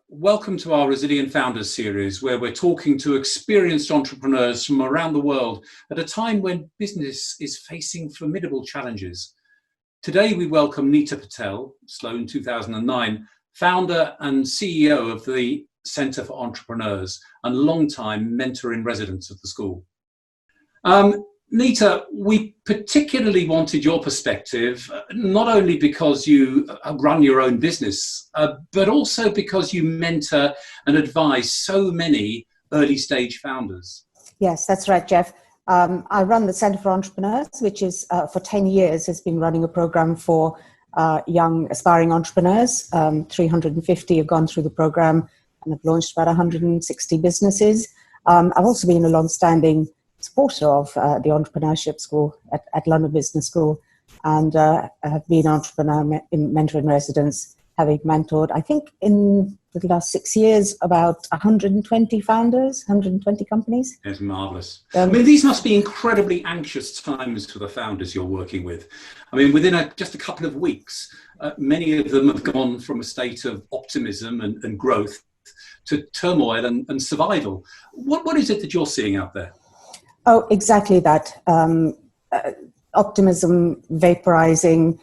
Welcome to our Resilient Founders series, where we're talking to experienced entrepreneurs from around the world at a time when business is facing formidable challenges. Today we welcome Neeta Patel, Sloan 2009, founder and CEO of the Centre for Entrepreneurs and longtime mentor in residence of the school. Neeta, we particularly wanted your perspective, not only because you run your own business, but also because you mentor and advise so many early stage founders. Yes, that's right, Jeff. I run the Centre for Entrepreneurs, which is for 10 years has been running a program for young aspiring entrepreneurs. 350 have gone through the program and have launched about 160 businesses. I've also been a long-standing supporter of the Entrepreneurship School at London Business School, and have been entrepreneur mentor in residence, having mentored, I think, in the last 6 years, about 120 founders, 120 companies. It's marvellous. I mean, these must be incredibly anxious times for the founders you're working with. I mean, within just a couple of weeks, many of them have gone from a state of optimism and growth to turmoil and survival. What is it that you're seeing out there? Oh, exactly that. Optimism, vaporizing,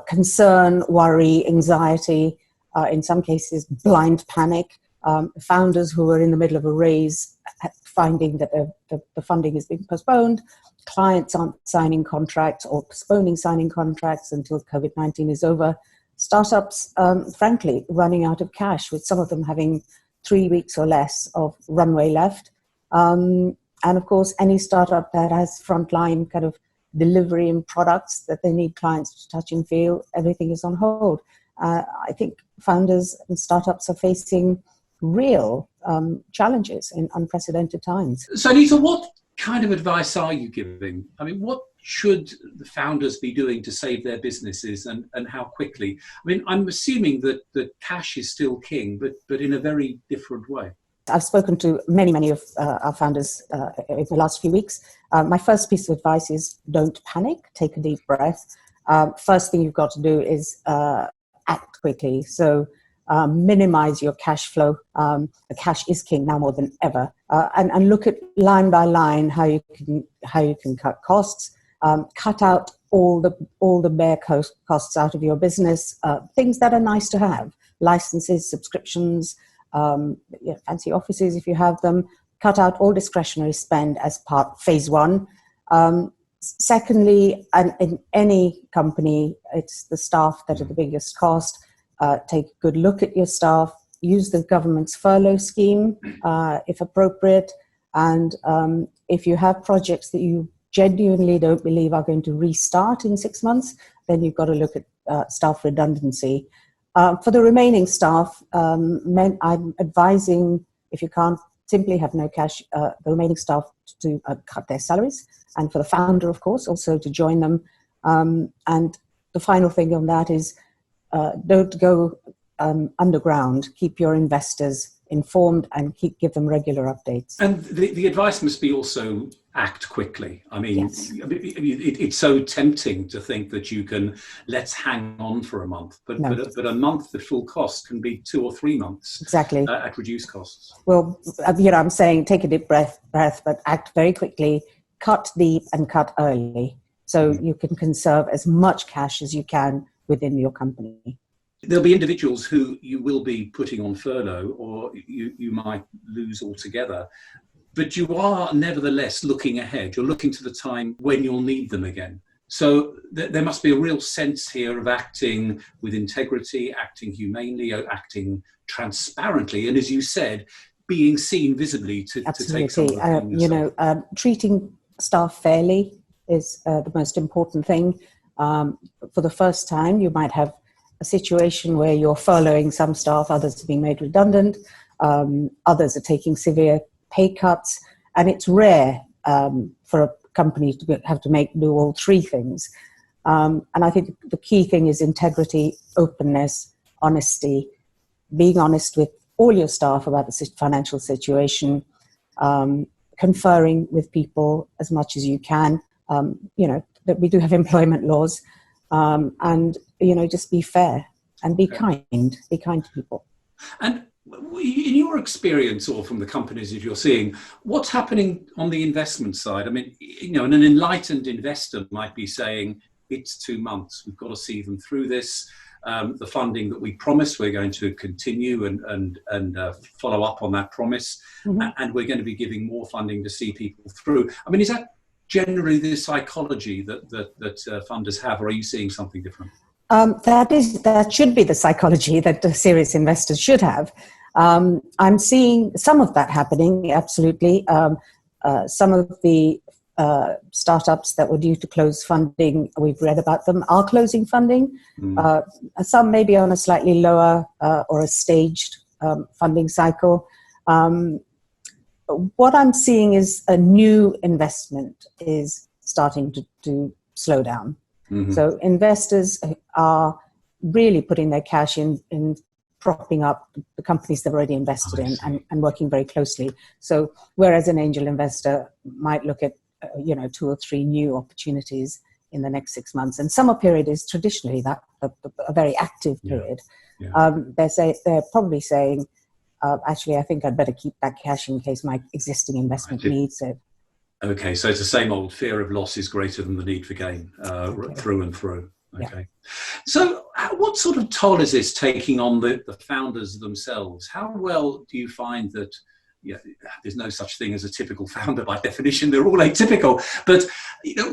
concern, worry, anxiety, in some cases, blind panic. Founders who are in the middle of a raise, finding that the funding is being postponed. Clients aren't signing contracts or postponing signing contracts until COVID-19 is over. Startups, frankly, running out of cash, with some of them having 3 weeks or less of runway left. And of course, any startup that has frontline kind of delivery and products that they need clients to touch and feel, everything is on hold. I think founders and startups are facing real challenges in unprecedented times. So, Neeta, what kind of advice are you giving? I mean, what should the founders be doing to save their businesses, and how quickly? I mean, I'm assuming that cash is still king, but in a very different way. I've spoken to many of our founders in the last few weeks. My first piece of advice is don't panic, take a deep breath. First thing you've got to do is act quickly. So minimize your cash flow. The cash is king now more than ever. And look at line by line how you can cut costs, cut out all the bare costs out of your business, things that are nice to have, licenses, subscriptions, fancy offices if you have them. Cut out all discretionary spend as phase one. Secondly, and in any company, it's the staff that are the biggest cost. Take a good look at your staff. Use the government's furlough scheme if appropriate. And if you have projects that you genuinely don't believe are going to restart in 6 months, then you've got to look at staff redundancy. For the remaining staff, I'm advising, if you can't simply have no cash, the remaining staff to cut their salaries, and for the founder, of course, also to join them. And the final thing on that is don't go underground. Keep your investors informed and give them regular updates. And the advice must be also act quickly. I mean, yes. It's so tempting to think that you can, let's hang on for a month, but a month at full cost can be 2 or 3 months. Exactly. At reduced costs. Well, I'm saying take a deep breath, but act very quickly, cut deep and cut early, so you can conserve as much cash as you can within your company. There'll be individuals who you will be putting on furlough, or you might lose altogether. But you are nevertheless looking ahead. You're looking to the time when you'll need them again. So there must be a real sense here of acting with integrity, acting humanely, acting transparently, and as you said, being seen visibly to take some of the pain. Treating staff fairly is the most important thing. For the first time, you might have a situation where you're furloughing some staff, others are being made redundant, others are taking severe pay cuts, and it's rare for a company to have to do all three things. And I think the key thing is integrity, openness, honesty, being honest with all your staff about the financial situation, conferring with people as much as you can. That we do have employment laws, and just be fair and be kind to people. And In your experience, or from the companies that you're seeing, what's happening on the investment side? I mean, an enlightened investor might be saying, it's 2 months, we've got to see them through this. The funding that we promised, we're going to continue and follow up on that promise. Mm-hmm. And we're going to be giving more funding to see people through. I mean, is that generally the psychology that funders have, or are you seeing something different? That should be the psychology that serious investors should have. I'm seeing some of that happening, absolutely. Some of the startups that were due to close funding, we've read about them, are closing funding. Some maybe on a slightly lower or a staged funding cycle. What I'm seeing is a new investment is starting to slow down. Mm-hmm. So investors are really putting their cash in propping up the companies they've already invested in and working very closely. So whereas an angel investor might look at 2 or 3 new opportunities in the next 6 months, and summer period is traditionally that a very active period. Yeah. They're probably saying, actually, I think I'd better keep that cash in case my existing investment needs it. Okay, so it's the same old fear of loss is greater than the need for gain, through and through. Okay. Yeah. So what sort of toll is this taking on the founders themselves? How well do you find that, there's no such thing as a typical founder by definition, they're all atypical, but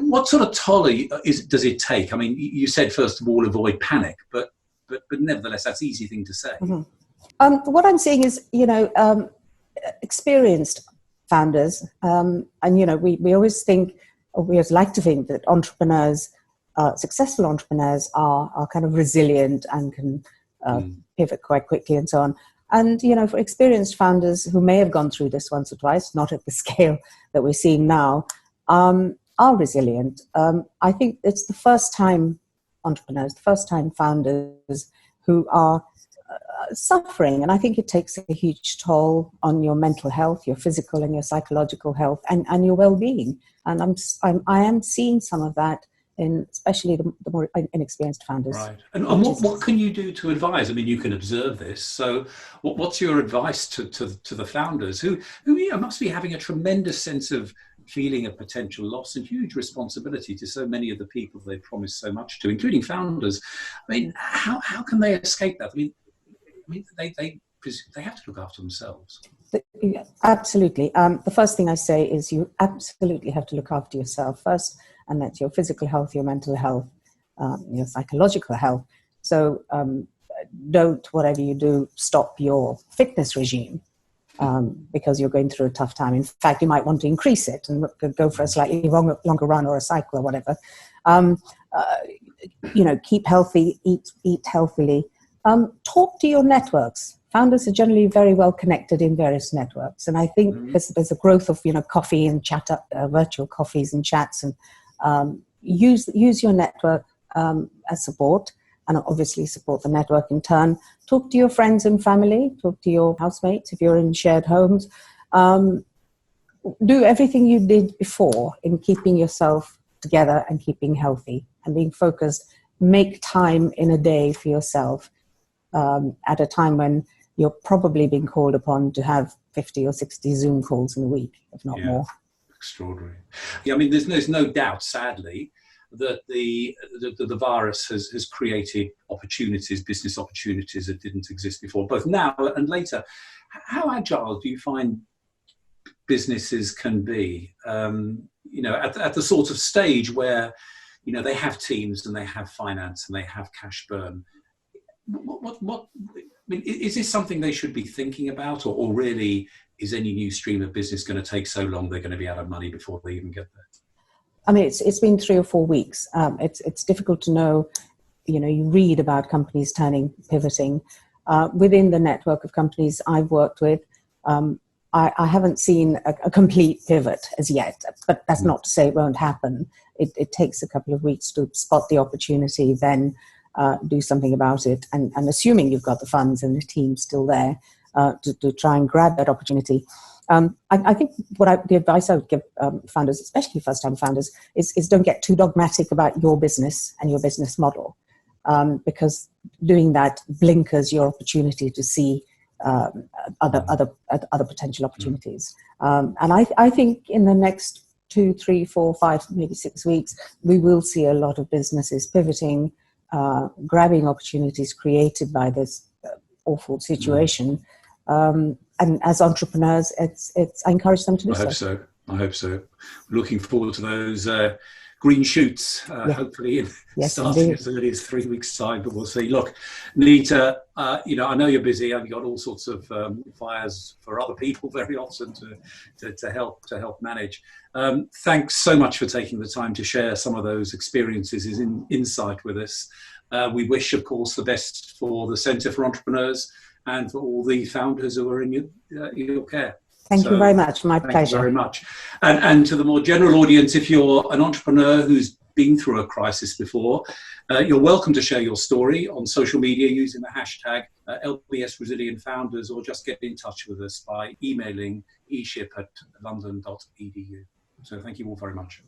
what sort of toll does it take? I mean, you said, first of all, avoid panic, but nevertheless, that's an easy thing to say. Mm-hmm. What I'm seeing is, experienced founders, and we always like to think that entrepreneurs, successful entrepreneurs, are kind of resilient and can pivot quite quickly and so on. And for experienced founders who may have gone through this once or twice, not at the scale that we're seeing now, are resilient. I think it's the first-time entrepreneurs, the first-time founders who are suffering, and I think it takes a huge toll on your mental health, your physical and your psychological health, and your well-being. And I am seeing some of that in especially the more inexperienced founders. Right. And what can you do to advise? I mean, you can observe this. So what's your advice to the founders who must be having a tremendous sense of feeling of potential loss and huge responsibility to so many of the people they promised so much to, including founders? I mean, how can they escape that? I mean, they have to look after themselves. Absolutely. The first thing I say is you absolutely have to look after yourself first, and that's your physical health, your mental health, your psychological health. So don't, whatever you do, stop your fitness regime because you're going through a tough time. In fact, you might want to increase it and go for a slightly longer run or a cycle or whatever. Keep healthy, eat healthily. Talk to your networks. Founders are generally very well connected in various networks, and I think there's a growth of coffee and chat, virtual coffees and chats, and use your network as support, and obviously support the network in turn. Talk to your friends and family. Talk to your housemates if you're in shared homes. Do everything you did before in keeping yourself together and keeping healthy and being focused. Make time in a day for yourself. At a time when you're probably being called upon to have 50 or 60 Zoom calls in a week, if not more. Extraordinary. Yeah, I mean, there's no doubt, sadly, that the virus has created opportunities, business opportunities that didn't exist before, both now and later. How agile do you find businesses can be? At the sort of stage where they have teams and they have finance and they have cash burn. What I mean, is this something they should be thinking about, or really is any new stream of business going to take so long they're going to be out of money before they even get there? I mean, it's been 3 or 4 weeks. It's difficult to know. You read about companies pivoting. Within the network of companies I've worked with, I haven't seen a complete pivot as yet, but that's not to say it won't happen. It takes a couple of weeks to spot the opportunity, then do something about it, and assuming you've got the funds and the team still there to try and grab that opportunity. I think the advice I would give founders, especially first-time founders, is don't get too dogmatic about your business and your business model, because doing that blinkers your opportunity to see other potential opportunities. And I think in the next 2, 3, 4, 5, maybe 6 weeks, we will see a lot of businesses pivoting, grabbing opportunities created by this awful situation. And as entrepreneurs, I encourage them to do so. I hope so. Looking forward to those green shoots, hopefully starting as early as 3 weeks' time, but we'll see. Look, Neeta, I know you're busy and you've got all sorts of fires for other people very often to help manage. Thanks so much for taking the time to share some of those experiences in insight with us. We wish, of course, the best for the Centre for Entrepreneurs and for all the founders who are in your care. Thank you very much. My pleasure. Thank you very much. And to the more general audience, if you're an entrepreneur who's been through a crisis before, you're welcome to share your story on social media using the hashtag LBS Resilient Founders, or just get in touch with us by emailing eship@london.edu. So thank you all very much.